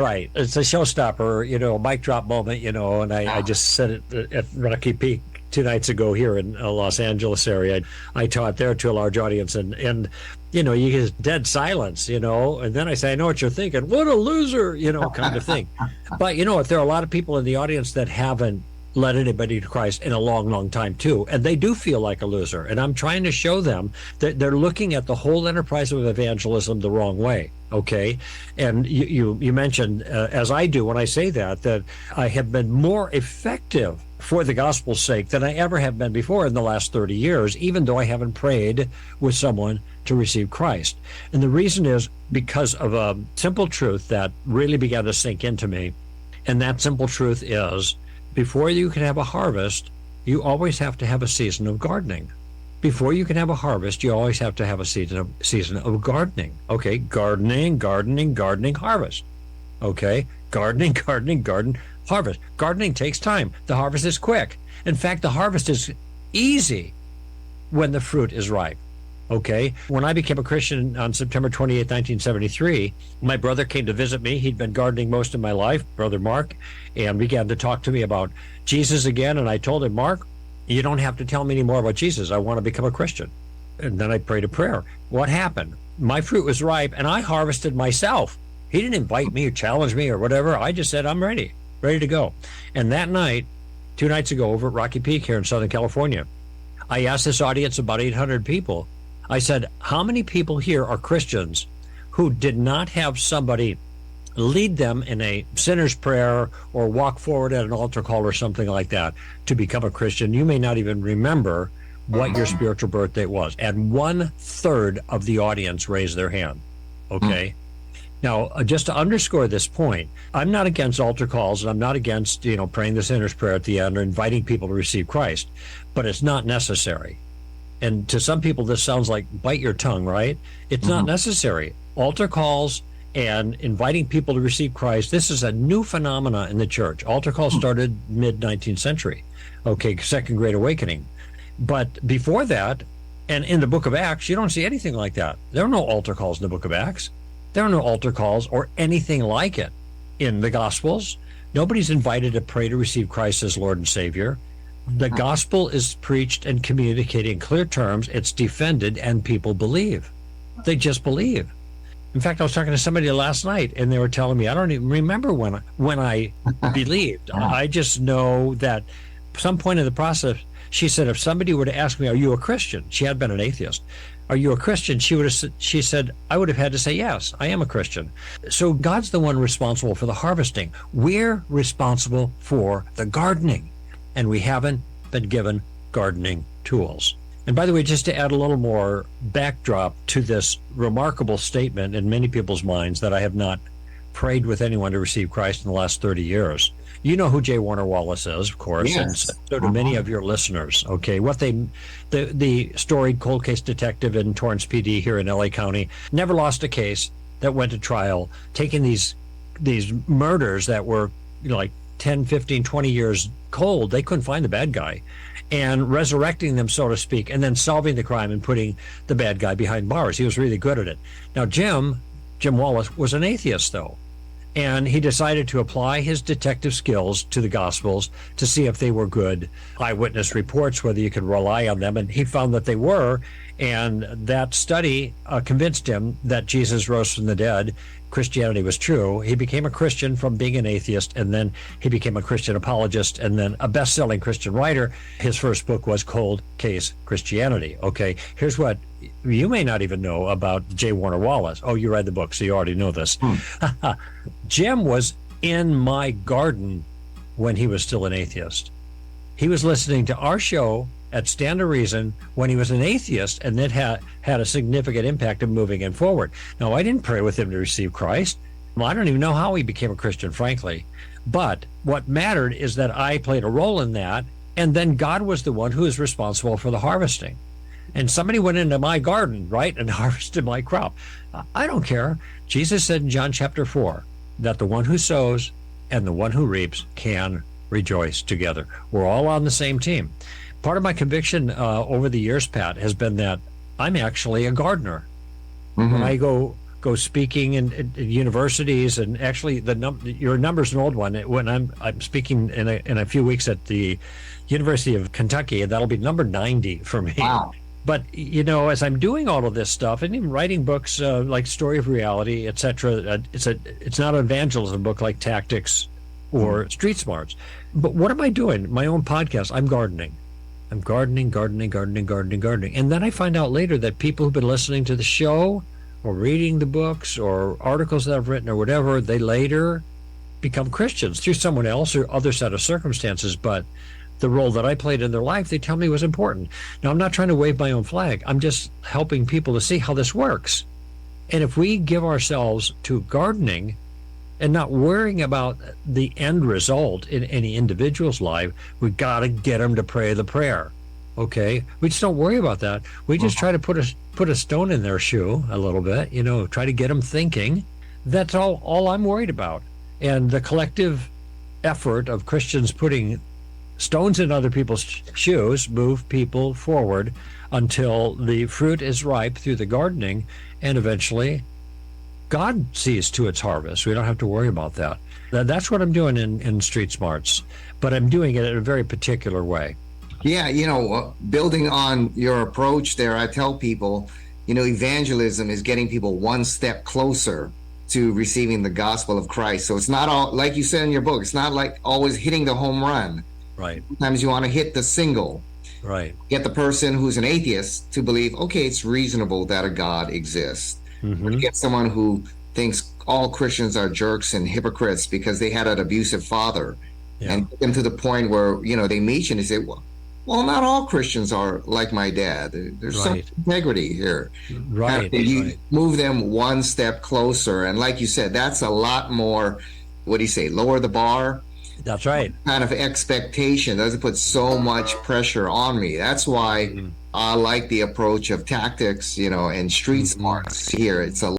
Right. It's a showstopper, mic drop moment, and I Ah, just said it at Rocky Peak 2 nights ago here in Los Angeles area. I taught there to a large audience and you get dead silence, and then I say, I know what you're thinking. What a loser, kind of thing. But if there are a lot of people in the audience that haven't led anybody to Christ in a long, long time too, and they do feel like a loser. And I'm trying to show them that they're looking at the whole enterprise of evangelism the wrong way. Okay. And you mentioned, as I do when I say that I have been more effective for the gospel's sake than I ever have been before in the last 30 years, even though I haven't prayed with someone to receive Christ. And the reason is because of a simple truth that really began to sink into me. And that simple truth is, before you can have a harvest, you always have to have a season of gardening. Before you can have a harvest, you always have to have a season of gardening. Okay, gardening, harvest. Okay, gardening, garden, harvest. Gardening takes time. The harvest is quick. In fact, the harvest is easy when the fruit is ripe. Okay. When I became a Christian on September 28, 1973, my brother came to visit me. He'd been gardening most of my life, Brother Mark, and began to talk to me about Jesus again. And I told him, Mark, you don't have to tell me any more about Jesus. I want to become a Christian. And then I prayed a prayer. What happened? My fruit was ripe and I harvested myself. He didn't invite me or challenge me or whatever. I just said, I'm ready to go. And that night, 2 nights ago over at Rocky Peak here in Southern California, I asked this audience, about 800 people, I said, how many people here are Christians who did not have somebody lead them in a sinner's prayer or walk forward at an altar call or something like that to become a Christian? You may not even remember what your spiritual birth date was. And 1/3 of the audience raised their hand. Okay. Now, just to underscore this point, I'm not against altar calls, and I'm not against, praying the sinner's prayer at the end or inviting people to receive Christ, but it's not necessary. And to some people, this sounds like bite your tongue, right? It's not necessary. Altar calls and inviting people to receive Christ, this is a new phenomena in the church. Altar calls started mid-19th century. Okay, Second Great Awakening. But before that, and in the book of Acts, you don't see anything like that. There are no altar calls in the book of Acts. There are no altar calls or anything like it in the Gospels. Nobody's invited to pray to receive Christ as Lord and Savior. The gospel is preached and communicated in clear terms. It's defended, and people believe. They just believe. In fact, I was talking to somebody last night, and they were telling me, I don't even remember when I believed. I just know that some point in the process, she said, if somebody were to ask me, are you a Christian? She had been an atheist. Are you a Christian? She said, I would have had to say, yes, I am a Christian. So God's the one responsible for the harvesting. We're responsible for the gardening. And we haven't been given gardening tools. And by the way, just to add a little more backdrop to this remarkable statement in many people's minds that I have not prayed with anyone to receive Christ in the last 30 years. You know who J. Warner Wallace is, of course, and yes. so do many of your listeners. Okay, the storied cold case detective in Torrance PD here in LA County, never lost a case that went to trial, taking these murders that were like 10, 15, 20 years cold. They couldn't find the bad guy, and resurrecting them, so to speak, and then solving the crime and putting the bad guy behind bars. He was really good at it. Now, Jim Wallace was an atheist, though, and he decided to apply his detective skills to the Gospels to see if they were good eyewitness reports, whether you could rely on them, and he found that they were, and that study convinced him that Jesus rose from the dead. Christianity was true. He became a Christian from being an atheist, and then he became a Christian apologist and then a best-selling Christian writer. His first book was Cold Case Christianity. Okay, here's what you may not even know about J. Warner Wallace. Oh, you read the book, so you already know this. Jim was in my garden when he was still an atheist. He was listening to our show at Stand to Reason when he was an atheist, and it had a significant impact in moving him forward. Now, I didn't pray with him to receive Christ. Well, I don't even know how he became a Christian, frankly. But what mattered is that I played a role in that, and then God was the one who is responsible for the harvesting. And somebody went into my garden, right, and harvested my crop. I don't care. Jesus said in John chapter 4 that the one who sows and the one who reaps can rejoice together. We're all on the same team. Part of my conviction over the years, Pat, has been that I'm actually a gardener. When I go go speaking in universities, and actually your number's an old one. When I'm speaking in a few weeks at the University of Kentucky, and that'll be number 90 for me. Wow. But as I'm doing all of this stuff and even writing books like Story of Reality, etc., it's not an evangelism book like Tactics or Street Smarts. But what am I doing? My own podcast. I'm gardening. I'm gardening. And then I find out later that people who've been listening to the show or reading the books or articles that I've written or whatever, they later become Christians through someone else or other set of circumstances. But the role that I played in their life, they tell me was important. Now, I'm not trying to wave my own flag. I'm just helping people to see how this works. And if we give ourselves to gardening and not worrying about the end result in any individual's life, we got to get them to pray the prayer. Okay? We just don't worry about that. We just try to put a stone in their shoe a little bit, try to get them thinking. That's all I'm worried about. And the collective effort of Christians putting stones in other people's shoes move people forward until the fruit is ripe through the gardening, and eventually God sees to its harvest. We don't have to worry about that. That's what I'm doing in Street Smarts, but I'm doing it in a very particular way. Yeah, building on your approach there, I tell people, evangelism is getting people one step closer to receiving the gospel of Christ. So it's not all, like you said in your book, it's not like always hitting the home run. Right. Sometimes you want to hit the single. Right. Get the person who's an atheist to believe, okay, it's reasonable that a God exists. Mm-hmm. Get someone who thinks all Christians are jerks and hypocrites because they had an abusive father, and get them to the point where, they meet you and they say, well, not all Christians are like my dad. There's some integrity here. Right. And you move them one step closer. And like you said, that's a lot more, what do you say, lower the bar? That's right. Kind of expectation doesn't put so much pressure on me. That's why I like the approach of Tactics, and Street Smarts here. It's a